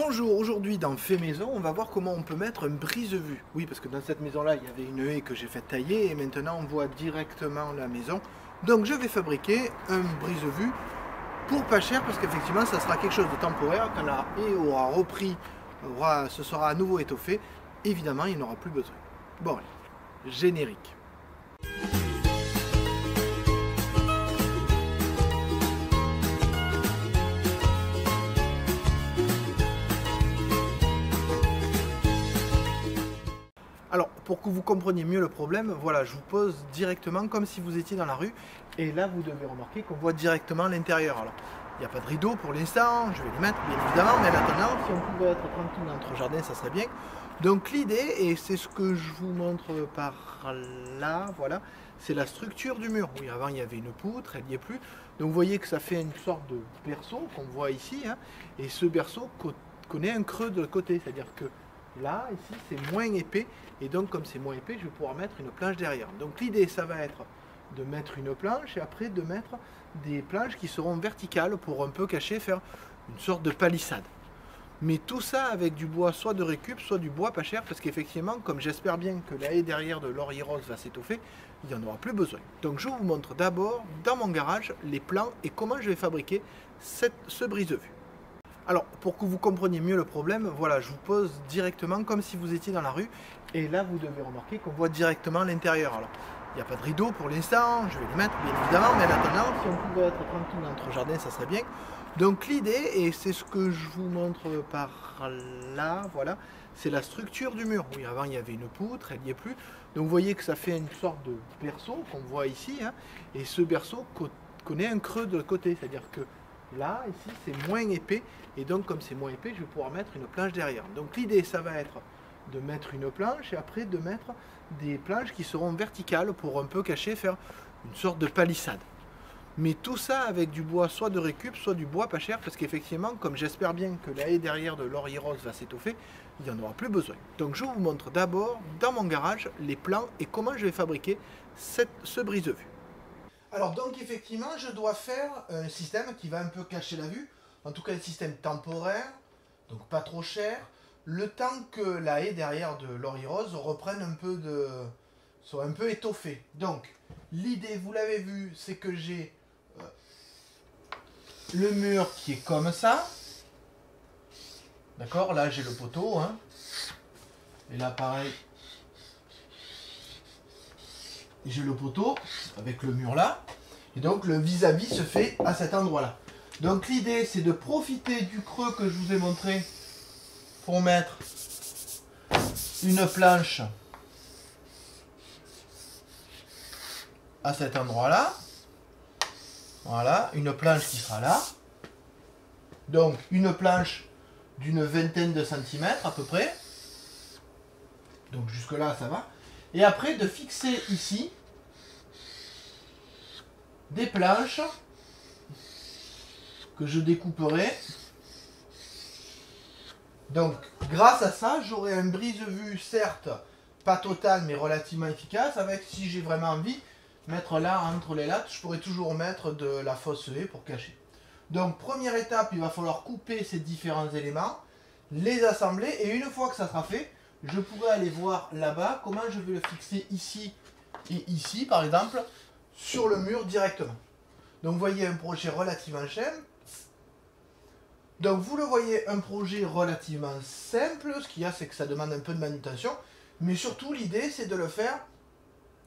Bonjour, aujourd'hui dans Fait Maison, on va voir comment on peut mettre un brise-vue. Oui, parce que dans cette maison-là, il y avait une haie que j'ai fait tailler et maintenant on voit directement la maison. Donc je vais fabriquer un brise-vue pour pas cher parce qu'effectivement ça sera quelque chose de temporaire. Quand la haie aura repris, se sera à nouveau étoffée, évidemment il n'aura plus besoin. Bon, allez, générique. Alors, pour que vous compreniez mieux le problème, voilà, je vous pose directement comme si vous étiez dans la rue. Et là, vous devez remarquer qu'on voit directement l'intérieur. Alors, il n'y a pas de rideau pour l'instant, je vais les mettre bien évidemment, mais en attendant, si on pouvait être tranquille dans notre jardin, ça serait bien. Donc l'idée, et c'est ce que je vous montre par là, voilà, c'est la structure du mur. Oui, avant il y avait une poutre, elle n'y est plus. Donc vous voyez que ça fait une sorte de berceau qu'on voit ici, hein, et ce berceau connaît un creux de côté, c'est-à-dire que là, ici, c'est moins épais, et donc comme c'est moins épais, je vais pouvoir mettre une planche derrière. Donc l'idée, ça va être de mettre une planche, et après de mettre des planches qui seront verticales pour un peu cacher, faire une sorte de palissade. Mais tout ça avec du bois soit de récup, soit du bois pas cher, parce qu'effectivement, comme j'espère bien que la haie derrière de laurier rose va s'étoffer, il n'y en aura plus besoin. Donc je vous montre d'abord dans mon garage les plans et comment je vais fabriquer ce brise-vue. Alors, pour que vous compreniez mieux le problème, voilà, je vous pose directement comme si vous étiez dans la rue. Et là, vous devez remarquer qu'on voit directement l'intérieur. Alors, il n'y a pas de rideau pour l'instant, je vais les mettre bien évidemment, mais en attendant, si on pouvait être tranquille dans notre jardin, ça serait bien. Donc l'idée, et c'est ce que je vous montre par là, voilà, c'est la structure du mur. Oui, avant il y avait une poutre, elle n'y est plus. Donc vous voyez que ça fait une sorte de berceau qu'on voit ici, hein, et ce berceau connaît un creux de côté, c'est-à-dire que là, ici, c'est moins épais, et donc comme c'est moins épais, je vais pouvoir mettre une planche derrière. Donc l'idée, ça va être de mettre une planche, et après de mettre des planches qui seront verticales pour un peu cacher, faire une sorte de palissade. Mais tout ça avec du bois soit de récup, soit du bois pas cher, parce qu'effectivement, comme j'espère bien que la haie derrière de laurier rose va s'étoffer, il n'y en aura plus besoin. Donc je vous montre d'abord dans mon garage les plans et comment je vais fabriquer ce brise-vue. Alors donc effectivement, je dois faire un système qui va un peu cacher la vue, en tout cas un système temporaire, donc pas trop cher, le temps que la haie derrière de laurier rose reprenne un peu soit un peu étoffée. Donc l'idée, vous l'avez vu, c'est que j'ai le mur qui est comme ça. D'accord, là j'ai le poteau, hein. Et là pareil, j'ai le poteau avec le mur là. Et donc le vis-à-vis se fait à cet endroit-là. Donc l'idée, c'est de profiter du creux que je vous ai montré pour mettre une planche à cet endroit-là. Voilà, une planche qui sera là. Donc une planche d'une vingtaine de centimètres à peu près. Donc jusque là ça va. Et après de fixer ici des planches que je découperai. Donc grâce à ça, j'aurai un brise-vue, certes pas total mais relativement efficace, avec, si j'ai vraiment envie, mettre là entre les lattes, je pourrais toujours mettre de la fausse haie pour cacher. Donc première étape, il va falloir couper ces différents éléments, les assembler, et une fois que ça sera fait, je pourrai aller voir là-bas comment je vais le fixer ici et ici par exemple, sur le mur directement. Donc vous voyez un projet relativement simple. Donc vous le voyez, un projet relativement simple. Ce qu'il y a, c'est que ça demande un peu de manutention, mais surtout l'idée, c'est de le faire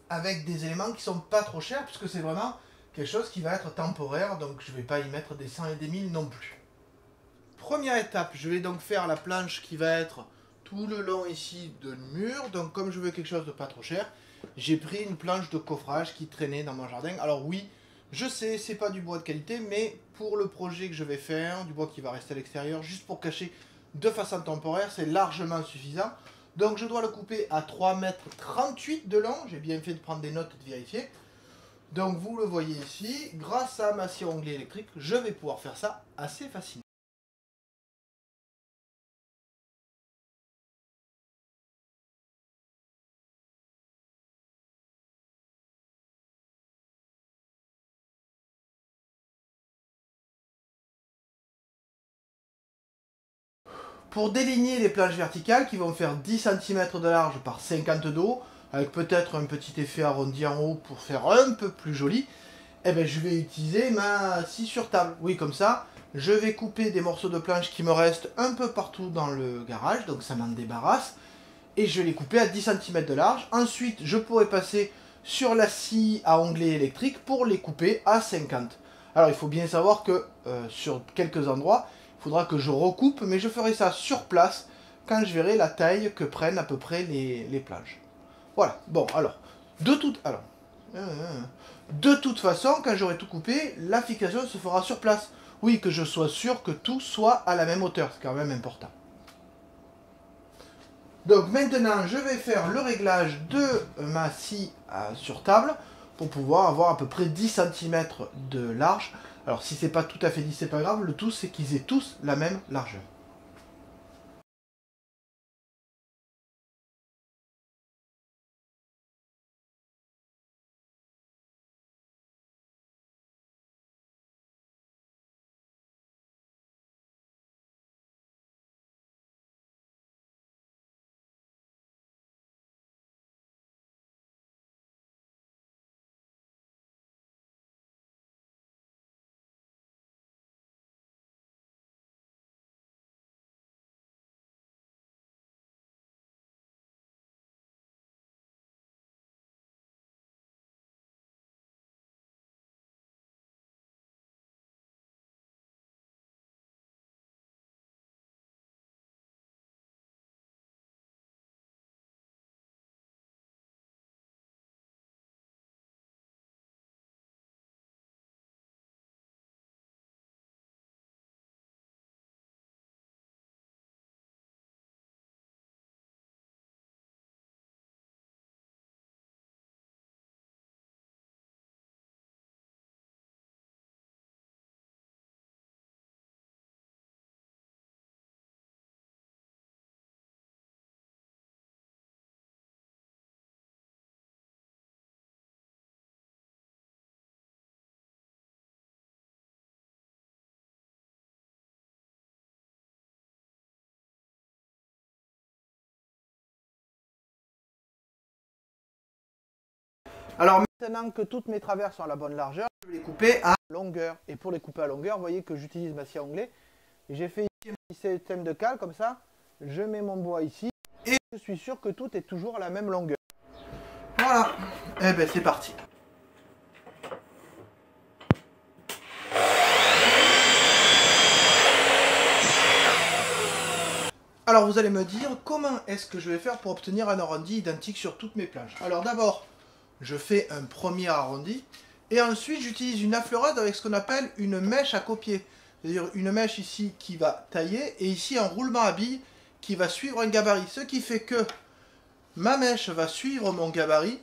avec des éléments qui sont pas trop chers, puisque c'est vraiment quelque chose qui va être temporaire, donc je ne vais pas y mettre des 100 et des 1000 non plus. Première étape, je vais donc faire la planche qui va être tout le long ici de mur. Donc comme je veux quelque chose de pas trop cher, j'ai pris une planche de coffrage qui traînait dans mon jardin. Alors oui, je sais, c'est pas du bois de qualité, mais pour le projet que je vais faire, du bois qui va rester à l'extérieur, juste pour cacher de façon temporaire, c'est largement suffisant. Donc je dois le couper à 3,38 m de long. J'ai bien fait de prendre des notes et de vérifier. Donc vous le voyez ici, grâce à ma scie à onglet électrique, je vais pouvoir faire ça assez facilement. pour déligner les planches verticales qui vont faire 10 cm de large par 50 de haut, avec peut-être un petit effet arrondi en haut pour faire un peu plus joli, eh ben, je vais utiliser ma scie sur table. Oui, comme ça, je vais couper des morceaux de planche qui me restent un peu partout dans le garage, donc ça m'en débarrasse, et je vais les couper à 10 cm de large. Ensuite, je pourrai passer sur la scie à onglet électrique pour les couper à 50. Alors, il faut bien savoir que sur quelques endroits, il faudra que je recoupe, mais je ferai ça sur place quand je verrai la taille que prennent à peu près les planches. Voilà, bon, alors, de toute façon, quand j'aurai tout coupé, la fixation se fera sur place. Oui, que je sois sûr que tout soit à la même hauteur, c'est quand même important. Donc maintenant, je vais faire le réglage de ma scie sur table pour pouvoir avoir à peu près 10 cm de large. Alors si c'est pas tout à fait 10, c'est pas grave, le tout c'est qu'ils aient tous la même largeur. Alors maintenant que toutes mes travers sont à la bonne largeur, je vais les couper à longueur. Et pour les couper à longueur, vous voyez que j'utilise ma scie à onglet. J'ai fait ici un petit système de cale comme ça. Je mets mon bois ici et je suis sûr que tout est toujours à la même longueur. Voilà, et ben c'est parti. Alors vous allez me dire comment est-ce que je vais faire pour obtenir un arrondi identique sur toutes mes planches. Alors d'abord, je fais un premier arrondi et ensuite j'utilise une affleurade avec ce qu'on appelle une mèche à copier. C'est-à-dire une mèche ici qui va tailler et ici un roulement à billes qui va suivre un gabarit. Ce qui fait que ma mèche va suivre mon gabarit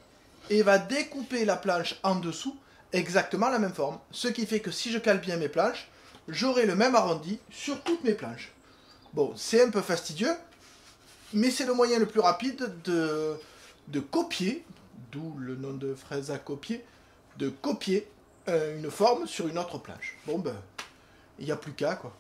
et va découper la planche en dessous exactement la même forme. Ce qui fait que si je cale bien mes planches, j'aurai le même arrondi sur toutes mes planches. Bon, c'est un peu fastidieux, mais c'est le moyen le plus rapide de copier, d'où le nom de fraise à copier, de copier une forme sur une autre planche. Bon ben, il n'y a plus qu'à quoi.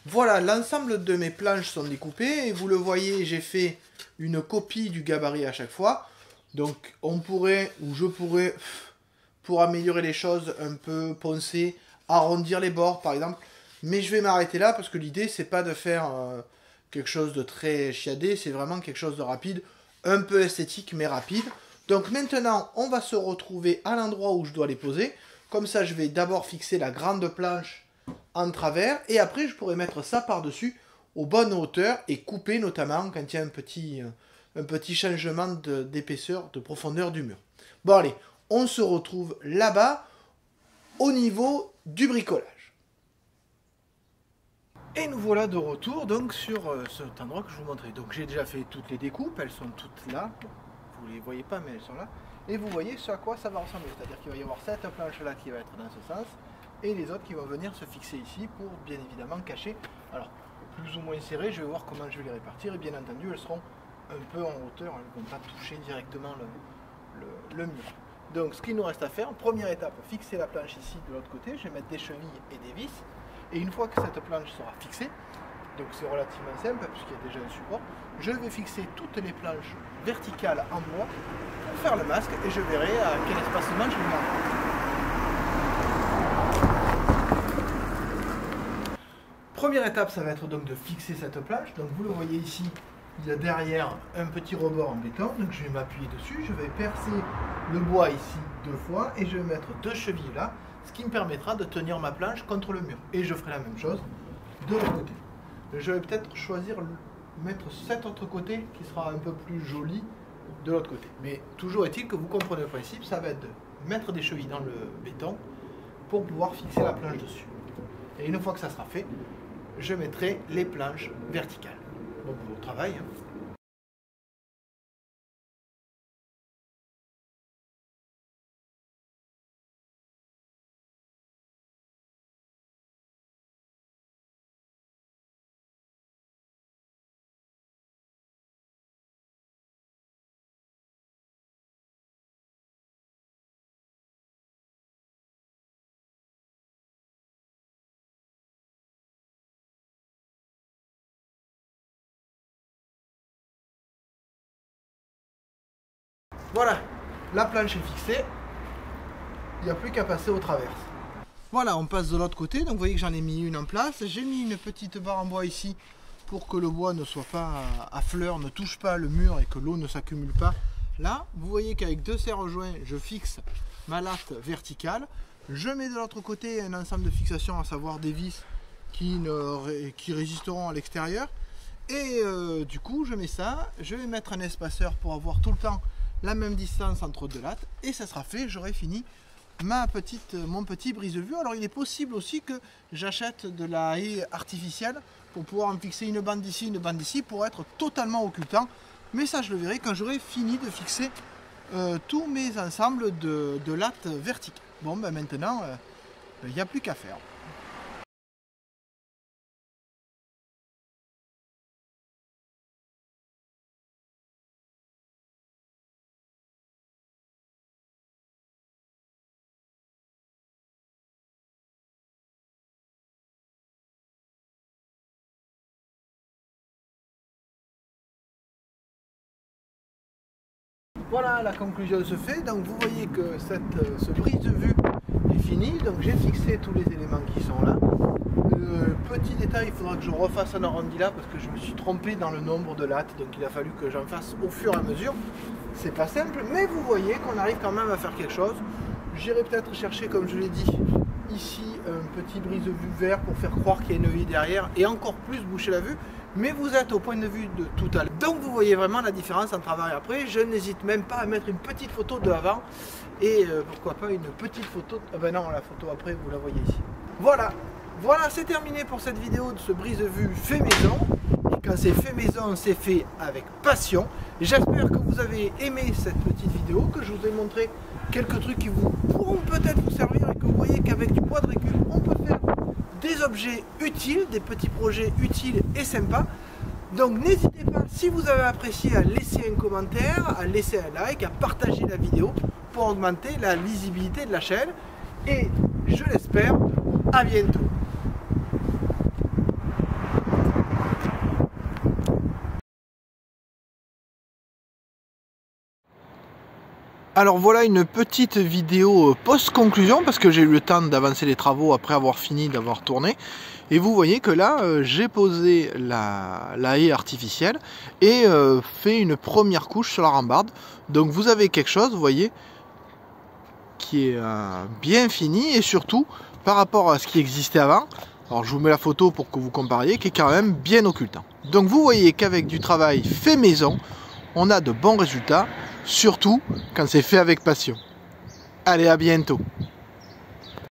Voilà, l'ensemble de mes planches sont découpées et vous le voyez, j'ai fait une copie du gabarit à chaque fois. Donc on pourrait, ou je pourrais, pour améliorer les choses, un peu poncer, arrondir les bords par exemple. Mais je vais m'arrêter là parce que l'idée c'est pas de faire quelque chose de très chiadé, c'est vraiment quelque chose de rapide, un peu esthétique mais rapide. Donc maintenant on va se retrouver à l'endroit où je dois les poser. Comme ça je vais d'abord fixer la grande planche en travers. Et après, je pourrais mettre ça par-dessus aux bonnes hauteurs et couper notamment quand il y a un petit changement d'épaisseur, de profondeur du mur. Bon allez, on se retrouve là-bas au niveau du bricolage. Et nous voilà de retour donc sur cet endroit que je vous montrais. Donc j'ai déjà fait toutes les découpes, elles sont toutes là. Vous ne les voyez pas mais elles sont là. Et vous voyez ce à quoi ça va ressembler. C'est-à-dire qu'il va y avoir cette planche là qui va être dans ce sens et les autres qui vont venir se fixer ici pour bien évidemment cacher. Alors plus ou moins serrées, je vais voir comment je vais les répartir et bien entendu elles seront un peu en hauteur, elles ne vont pas toucher directement le mur. Donc ce qu'il nous reste à faire, première étape, fixer la planche ici de l'autre côté, je vais mettre des chevilles et des vis. Et une fois que cette planche sera fixée, donc c'est relativement simple puisqu'il y a déjà un support, je vais fixer toutes les planches verticales en bois pour faire le masque et je verrai à quel espacement je vais mettre. Première étape, ça va être donc de fixer cette planche. Donc vous le voyez ici, il y a derrière un petit rebord en béton. Donc je vais m'appuyer dessus, je vais percer le bois ici 2 fois et je vais mettre 2 chevilles là, ce qui me permettra de tenir ma planche contre le mur. Et je ferai la même chose de l'autre côté. Je vais peut-être choisir mettre cet autre côté qui sera un peu plus joli de l'autre côté. Mais toujours est-il que vous comprenez le principe, ça va être de mettre des chevilles dans le béton pour pouvoir fixer la planche dessus. Et une fois que ça sera fait, je mettrai les planches verticales. Bon boulot au travail. Voilà, la planche est fixée, il n'y a plus qu'à passer aux traverses. Voilà, on passe de l'autre côté, donc vous voyez que j'en ai mis une en place. J'ai mis une petite barre en bois ici pour que le bois ne soit pas à fleur, ne touche pas le mur et que l'eau ne s'accumule pas. Là, vous voyez qu'avec 2 serre-joints, je fixe ma latte verticale. Je mets de l'autre côté un ensemble de fixations, à savoir des vis qui résisteront à l'extérieur. Et du coup, je mets ça, je vais mettre un espaceur pour avoir tout le temps la même distance entre 2 lattes et ça sera fait, j'aurai fini mon petit brise-vue. Alors il est possible aussi que j'achète de la haie artificielle pour pouvoir en fixer une bande ici, une bande ici pour être totalement occultant, mais ça je le verrai quand j'aurai fini de fixer tous mes ensembles de lattes verticales. Bon ben maintenant il n'y a plus qu'à faire. Voilà, la conclusion se fait. Donc vous voyez que ce brise-vue est fini. Donc j'ai fixé tous les éléments qui sont là. Petit détail, il faudra que je refasse un arrondi là parce que je me suis trompé dans le nombre de lattes. Donc il a fallu que j'en fasse au fur et à mesure. C'est pas simple, mais vous voyez qu'on arrive quand même à faire quelque chose. J'irai peut-être chercher, comme je l'ai dit, ici un petit brise-vue vert pour faire croire qu'il y a une haie derrière et encore plus boucher la vue. Mais vous êtes au point de vue de tout à l'heure. Donc vous voyez vraiment la différence entre avant et après. Je n'hésite même pas à mettre une petite photo de avant. Et pourquoi pas une petite photo. Ah ben non, la photo après, vous la voyez ici. Voilà, voilà, c'est terminé pour cette vidéo de ce brise-vue fait maison. Et quand c'est fait maison, c'est fait avec passion. J'espère que vous avez aimé cette petite vidéo, que je vous ai montré quelques trucs qui vous pourront peut-être vous servir et que vous voyez qu'avec du bois de récup, on peut faire des objets utiles, des petits projets utiles et sympas. Donc n'hésitez pas, si vous avez apprécié, à laisser un commentaire, à laisser un like, à partager la vidéo pour augmenter la lisibilité de la chaîne. Et je l'espère, à bientôt. Alors voilà une petite vidéo post-conclusion parce que j'ai eu le temps d'avancer les travaux après avoir fini d'avoir tourné. Et vous voyez que là, j'ai posé la haie artificielle et fait une première couche sur la rambarde. Donc vous avez quelque chose, vous voyez, qui est bien fini et surtout, par rapport à ce qui existait avant, Alors je vous mets la photo pour que vous compariez, qui est quand même bien occultant. Donc vous voyez qu'avec du travail fait maison, on a de bons résultats, surtout quand c'est fait avec passion. Allez, à bientôt!